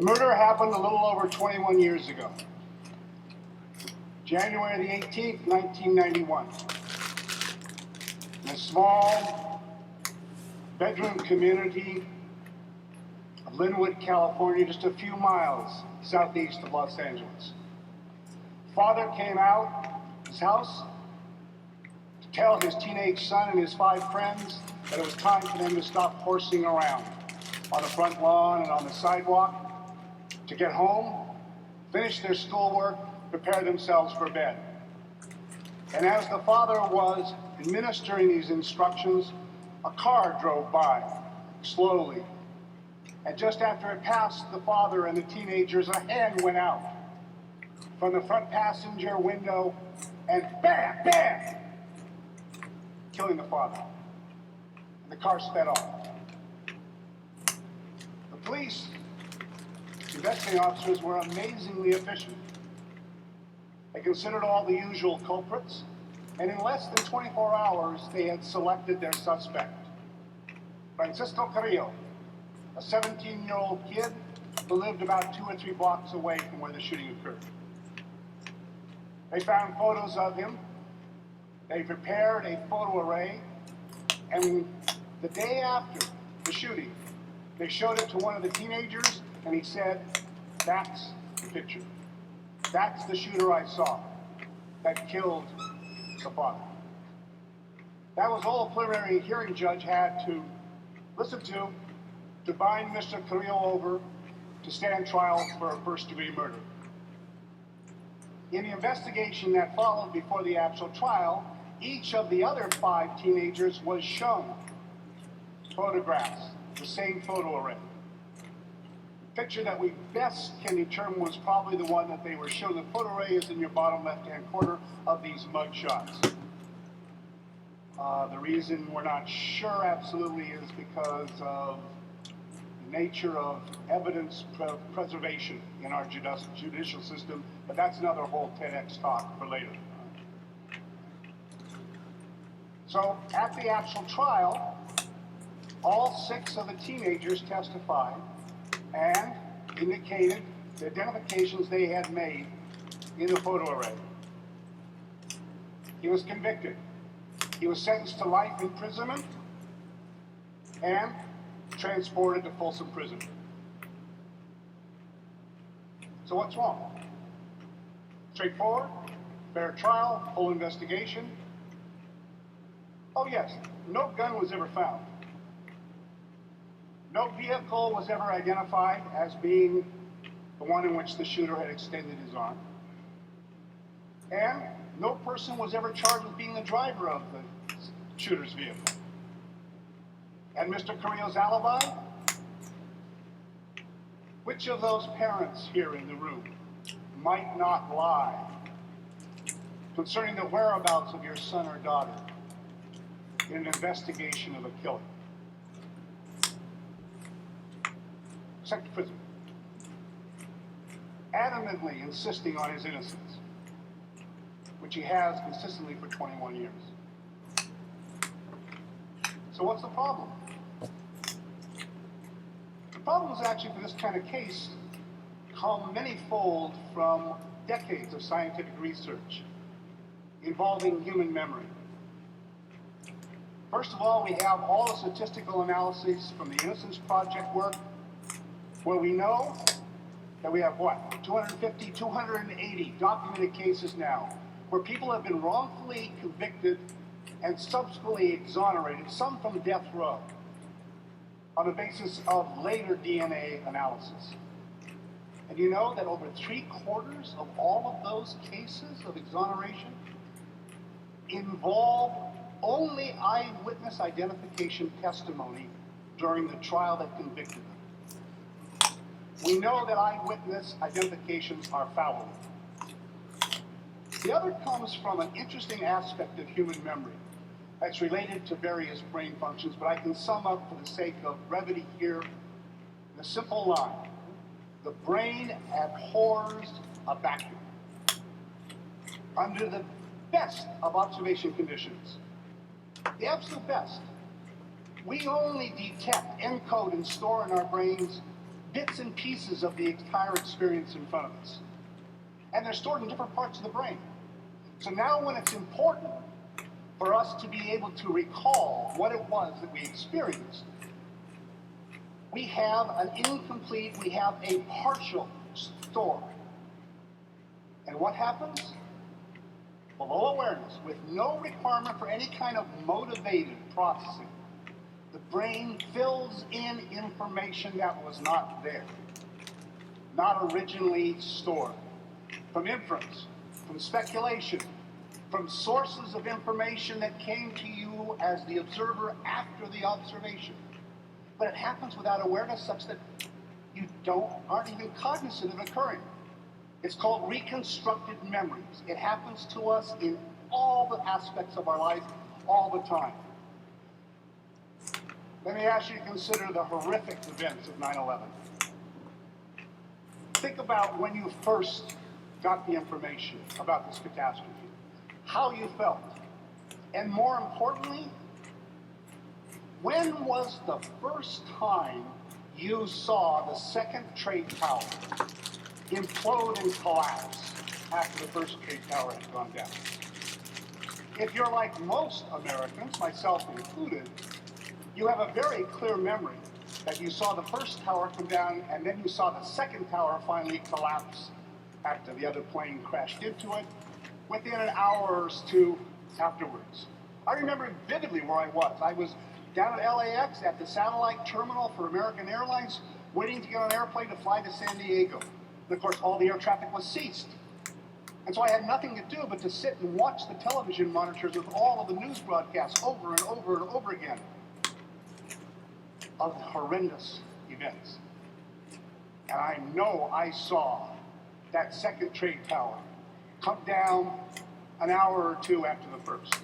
The murder happened a little over 21 years ago. January the 18th, 1991. In a small bedroom community of Linwood, California, just a few miles southeast of Los Angeles. Father came out of his house to tell his teenage son and his 5 friends that it was time for them to stop horsing around on the front lawn and on the sidewalk, to get home, finish their schoolwork, prepare themselves for bed. And as the father was administering these instructions, a car drove by slowly. And just after it passed the father and the teenagers, a hand went out from the front passenger window and bam, bam, killing the father. And the car sped off. The police, investigating officers, were amazingly efficient. They considered all the usual culprits, and in less than 24 hours, they had selected their suspect. Francisco Carrillo, a 17-year-old kid who lived about 2 or 3 blocks away from where the shooting occurred. They found photos of him. They prepared a photo array, and the day after the shooting, they showed it to one of the teenagers, and he said, "That's the picture. That's the shooter I saw that killed the father." That was all a preliminary hearing judge had to listen to bind Mr. Carrillo over to stand trial for a first-degree murder. In the investigation that followed before the actual trial, each of the other 5 teenagers was shown photographs, the same photo array. The picture that we best can determine was probably the one that they were shown. The photo array is in your bottom left-hand corner of these mug shots. The reason we're not sure absolutely is because of the nature of evidence preservation in our judicial system, but that's another whole TEDx talk for later. So at the actual trial, all 6 of the teenagers testified and indicated the identifications they had made in the photo array. He was convicted. He was sentenced to life imprisonment and transported to Folsom Prison. So what's wrong? Straightforward, fair trial, full investigation. Oh yes, no gun was ever found. No vehicle was ever identified as being the one in which the shooter had extended his arm. And no person was ever charged with being the driver of the shooter's vehicle. And Mr. Carrillo's alibi? Which of those parents here in the room might not lie concerning the whereabouts of your son or daughter in an investigation of a killing? Sent to prison, adamantly insisting on his innocence, which he has consistently for 21 years. So what's the problem? The problems actually for this kind of case come manyfold from decades of scientific research involving human memory. First of all, we have all the statistical analyses from the Innocence Project work, where we know that we have, 250, 280 documented cases now, where people have been wrongfully convicted and subsequently exonerated, some from death row, on the basis of later DNA analysis. And you know that over 3/4 of all of those cases of exoneration involve only eyewitness identification testimony during the trial that convicted them. We know that eyewitness identifications are fallible. The other comes from an interesting aspect of human memory that's related to various brain functions, but I can sum up for the sake of brevity here in a simple line. The brain abhors a vacuum. Under the best of observation conditions, the absolute best, we only detect, encode, and store in our brains bits and pieces of the entire experience in front of us. And they're stored in different parts of the brain. So now when it's important for us to be able to recall what it was that we experienced, we have an incomplete, we have a partial store. And what happens? Below awareness, with no requirement for any kind of motivated processing, the brain fills in information that was not there, not originally stored, from inference, from speculation, from sources of information that came to you as the observer after the observation. But it happens without awareness such that you aren't even cognizant of it occurring. It's called reconstructed memories. It happens to us in all the aspects of our life, all the time. Let me ask you to consider the horrific events of 9/11. Think about when you first got the information about this catastrophe, how you felt, and more importantly, when was the first time you saw the second trade tower implode and collapse after the first trade tower had gone down? If you're like most Americans, myself included, you have a very clear memory that you saw the first tower come down and then you saw the second tower finally collapse after the other plane crashed into it within an hour or two afterwards. I remember vividly where I was. I was down at LAX at the satellite terminal for American Airlines, waiting to get on an airplane to fly to San Diego. And of course, all the air traffic was ceased. And so I had nothing to do but to sit and watch the television monitors with all of the news broadcasts over and over and over again of horrendous events. And I know I saw that second trade tower come down an hour or two after the first.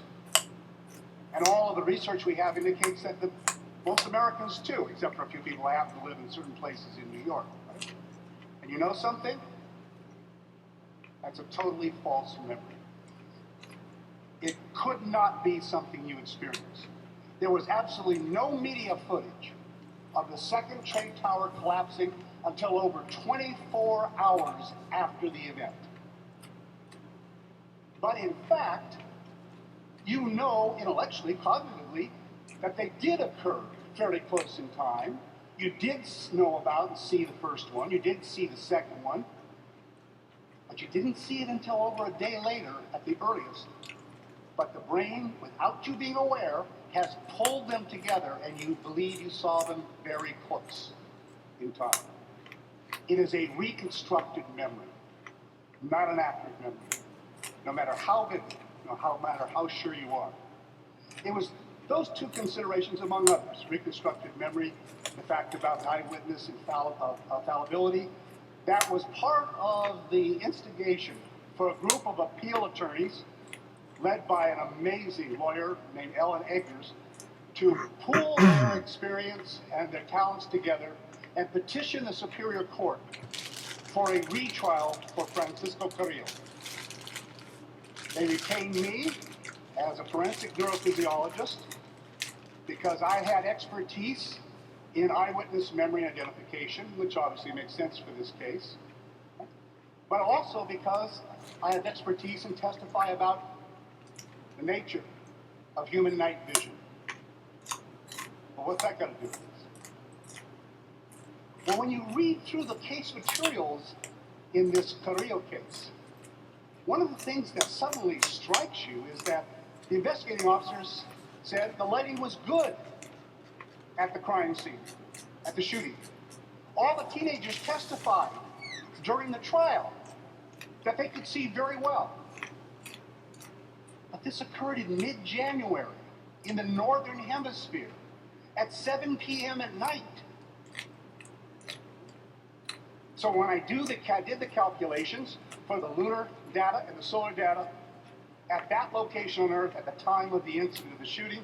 And all of the research we have indicates that most Americans too, except for a few people who happen to live in certain places in New York. Right? And you know something? That's a totally false memory. It could not be something you experienced. There was absolutely no media footage of the second trade tower collapsing until over 24 hours after the event. But in fact, you know intellectually, cognitively, that they did occur fairly close in time. You did know about and see the first one. You did see the second one. But you didn't see it until over a day later at the earliest. But the brain, without you being aware, has pulled them together and you believe you saw them very close in time. It is a reconstructed memory, not an accurate memory, no matter how vivid, no matter how sure you are. It was those two considerations, among others, reconstructed memory, the fact about eyewitness fallibility, that was part of the instigation for a group of appeal attorneys led by an amazing lawyer named Ellen Eggers to pool their experience and their talents together and petition the Superior Court for a retrial for Francisco Carrillo. They retained me as a forensic neurophysiologist because I had expertise in eyewitness memory identification, which obviously makes sense for this case, but also because I have expertise in testify about the nature of human night vision. Well, what's that got to do with this? Well, when you read through the case materials in this Carrillo case, one of the things that suddenly strikes you is that the investigating officers said the lighting was good at the crime scene, at the shooting. All the teenagers testified during the trial that they could see very well. But this occurred in mid-January in the Northern Hemisphere at 7 p.m. at night. So when I did the calculations for the lunar data and the solar data at that location on Earth at the time of the incident of the shooting,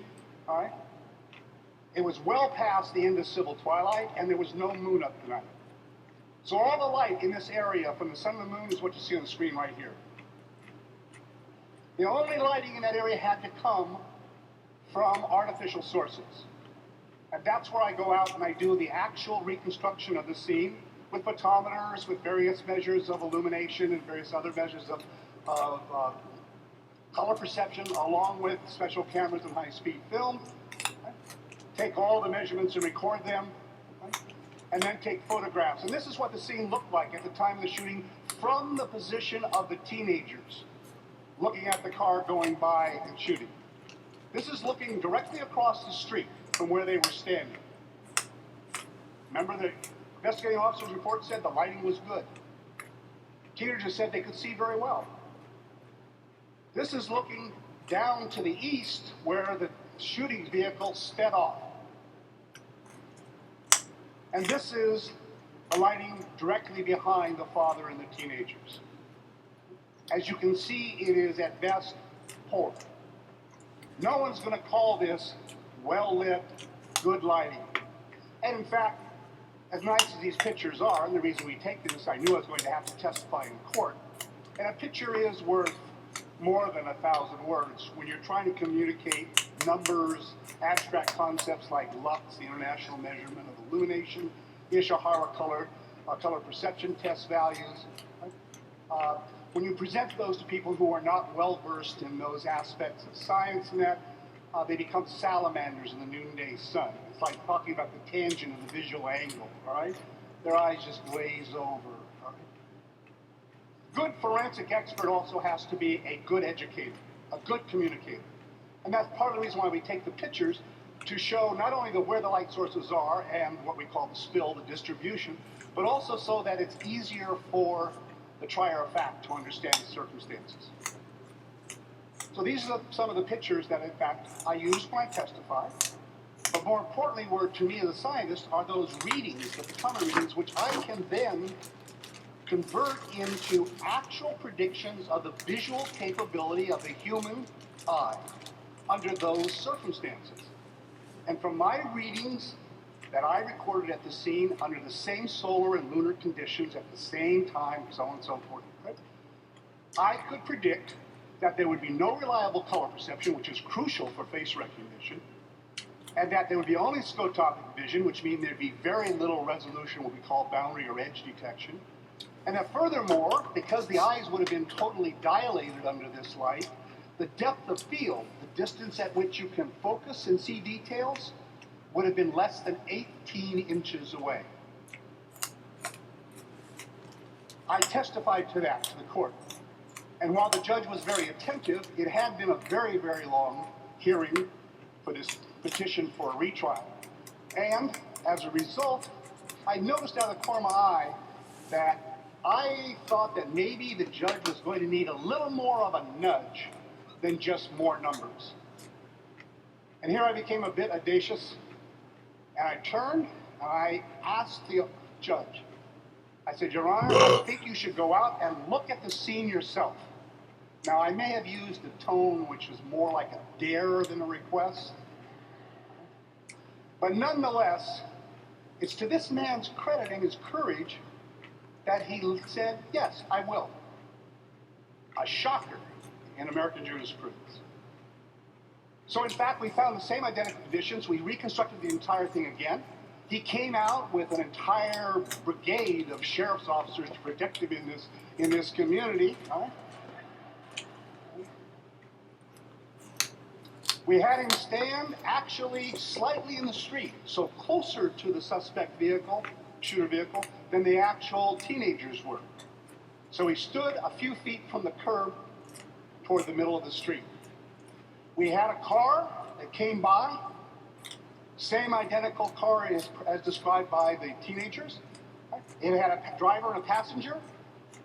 all right, it was well past the end of civil twilight and there was no moon up tonight. So all the light in this area from the sun and the moon is what you see on the screen right here. The only lighting in that area had to come from artificial sources. And that's where I go out and I do the actual reconstruction of the scene with photometers, with various measures of illumination and various other measures of color perception, along with special cameras and high-speed film. Take all the measurements and record them, and then take photographs. And this is what the scene looked like at the time of the shooting from the position of the teenagers, looking at the car going by and shooting. This is looking directly across the street from where they were standing. Remember, the investigating officer's report said the lighting was good. Teenagers said they could see very well. This is looking down to the east where the shooting vehicle sped off. And this is the lighting directly behind the father and the teenagers. As you can see, it is at best poor. No one's going to call this well-lit, good lighting. And in fact, as nice as these pictures are, and the reason we take this, I knew I was going to have to testify in court, and a picture is worth more than 1,000 words when you're trying to communicate numbers, abstract concepts like lux, the international measurement of illumination, Ishihara color perception test values. When you present those to people who are not well versed in those aspects of science and that, they become salamanders in the noonday sun. It's like talking about the tangent of the visual angle, all right? Their eyes just glaze over, all right? Good forensic expert also has to be a good educator, a good communicator. And that's part of the reason why we take the pictures, to show not only where the light sources are and what we call the spill, the distribution, but also so that it's easier for the trier of fact to understand the circumstances. So these are some of the pictures that, in fact, I use when I testify. But more importantly, to me as a scientist, are those readings, the photometer readings, which I can then convert into actual predictions of the visual capability of the human eye under those circumstances. And from my readings that I recorded at the scene under the same solar and lunar conditions at the same time, so on and so forth, right, I could predict that there would be no reliable color perception, which is crucial for face recognition, and that there would be only scotopic vision, which means there'd be very little resolution, what we call boundary or edge detection, and that furthermore, because the eyes would have been totally dilated under this light, the depth of field, the distance at which you can focus and see details, would have been less than 18 inches away. I testified to that to the court. And while the judge was very attentive, it had been a very, very long hearing for this petition for a retrial. And as a result, I noticed out of the corner of my eye that I thought that maybe the judge was going to need a little more of a nudge than just more numbers. And here I became a bit audacious, and I turned and I asked the judge, I said, Your Honor, I think you should go out and look at the scene yourself. Now, I may have used a tone which was more like a dare than a request, but nonetheless, it's to this man's credit and his courage that he said, yes, I will. A shocker in American jurisprudence. So in fact, we found the same identical conditions. We reconstructed the entire thing again. He came out with an entire brigade of sheriff's officers to protect him in this community. All right? We had him stand actually slightly in the street, so closer to the suspect vehicle, shooter vehicle, than the actual teenagers were. So he stood a few feet from the curb toward the middle of the street. We had a car that came by, same identical car as described by the teenagers. It had a driver and a passenger,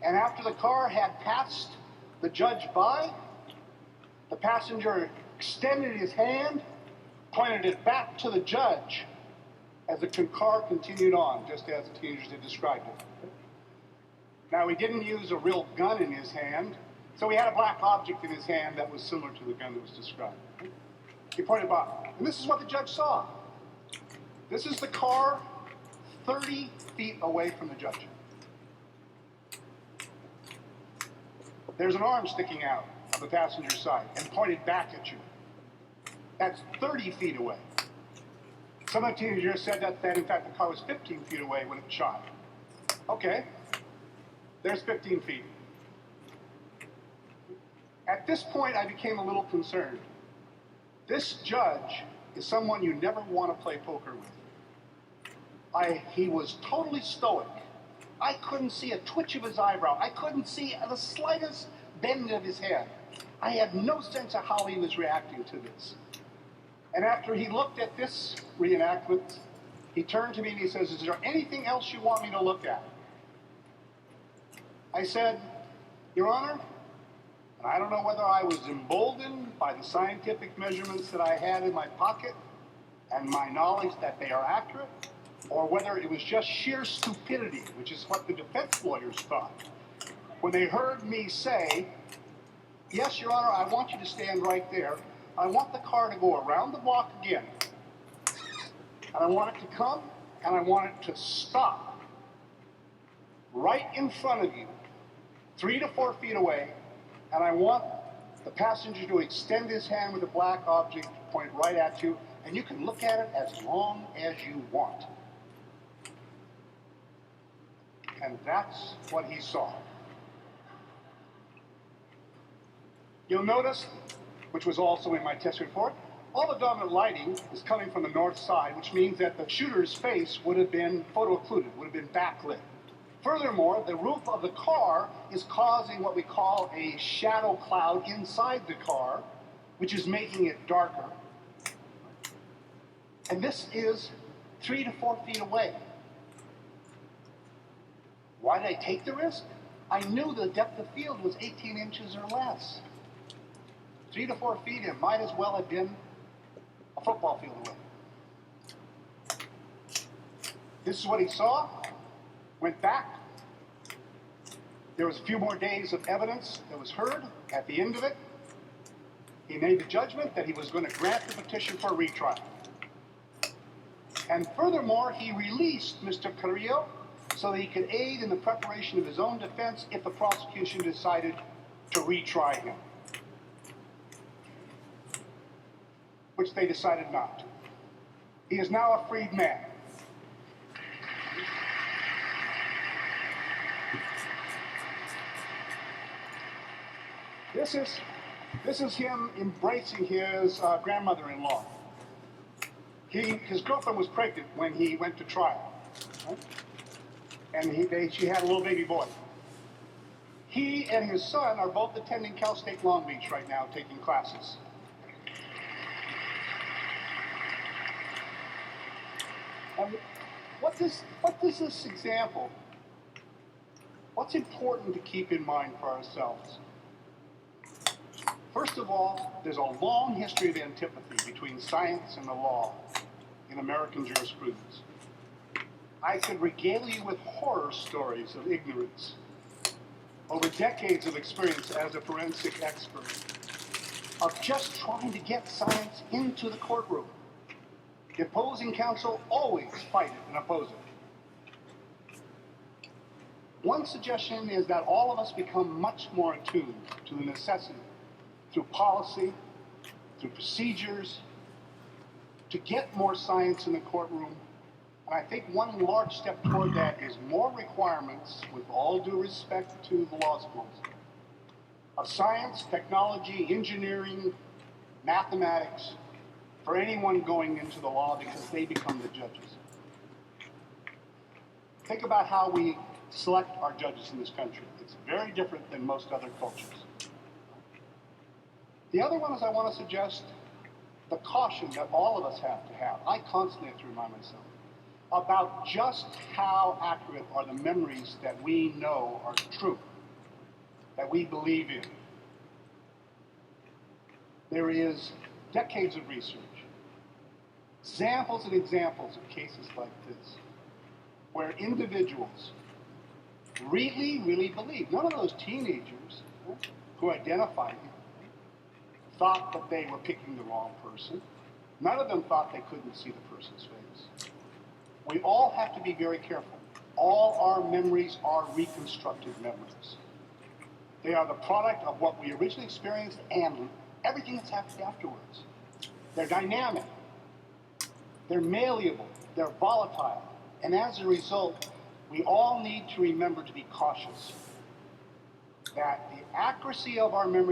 and after the car had passed the judge by, the passenger extended his hand, pointed it back to the judge as the car continued on, just as the teenagers had described it. Now, he didn't use a real gun in his hand, so he had a black object in his hand that was similar to the gun that was described. He pointed back, and this is what the judge saw. This is the car 30 feet away from the judge. There's an arm sticking out on the passenger side and pointed back at you. That's 30 feet away. Some of the teenagers said that in fact the car was 15 feet away when it shot. Okay, there's 15 feet. At this point, I became a little concerned. This judge is someone you never want to play poker with. He was totally stoic. I couldn't see a twitch of his eyebrow. I couldn't see the slightest bend of his head. I had no sense of how he was reacting to this. And after he looked at this reenactment, he turned to me and he says, "Is there anything else you want me to look at?" I said, "Your Honor," and I don't know whether I was emboldened by the scientific measurements that I had in my pocket and my knowledge that they are accurate, or whether it was just sheer stupidity, which is what the defense lawyers thought. When they heard me say, "Yes, Your Honor, I want you to stand right there. I want the car to go around the block again. And I want it to come, and I want it to stop right in front of you, 3 to 4 feet away, and I want the passenger to extend his hand with a black object, point right at you, and you can look at it as long as you want." And that's what he saw. You'll notice, which was also in my test report, all the dominant lighting is coming from the north side, which means that the shooter's face would have been photo-occluded, would have been backlit. Furthermore, the roof of the car is causing what we call a shadow cloud inside the car, which is making it darker. And this is 3 to 4 feet away. Why did I take the risk? I knew the depth of field was 18 inches or less. 3 to 4 feet, it might as well have been a football field away. This is what he saw. Went back. There was a few more days of evidence that was heard. At the end of it, he made the judgment that he was going to grant the petition for a retrial. And furthermore, he released Mr. Carrillo so that he could aid in the preparation of his own defense if the prosecution decided to retry him, which they decided not to. He is now a freed man. This is him embracing his grandmother-in-law. His girlfriend was pregnant when he went to trial, right? And she had a little baby boy. He and his son are both attending Cal State Long Beach right now, taking classes. And what does this example, what's important to keep in mind for ourselves? First of all, there's a long history of antipathy between science and the law in American jurisprudence. I could regale you with horror stories of ignorance over decades of experience as a forensic expert, of just trying to get science into the courtroom. The opposing counsel always fight it and oppose it. One suggestion is that all of us become much more attuned to the necessity, through policy, through procedures, to get more science in the courtroom. And I think one large step toward that is more requirements, with all due respect to the law schools, of science, technology, engineering, mathematics, for anyone going into the law, because they become the judges. Think about how we select our judges in this country. It's very different than most other cultures. The other one is I want to suggest the caution that all of us have to have. I constantly have to remind myself about just how accurate are the memories that we know are true, that we believe in. There is decades of research, examples and examples of cases like this, where individuals really, really believe. None of those teenagers who identified him thought that they were picking the wrong person. None of them thought they couldn't see the person's face. We all have to be very careful. All our memories are reconstructed memories. They are the product of what we originally experienced and everything that's happened afterwards. They're dynamic. They're malleable, they're volatile, and as a result, we all need to remember to be cautious. That the accuracy of our memory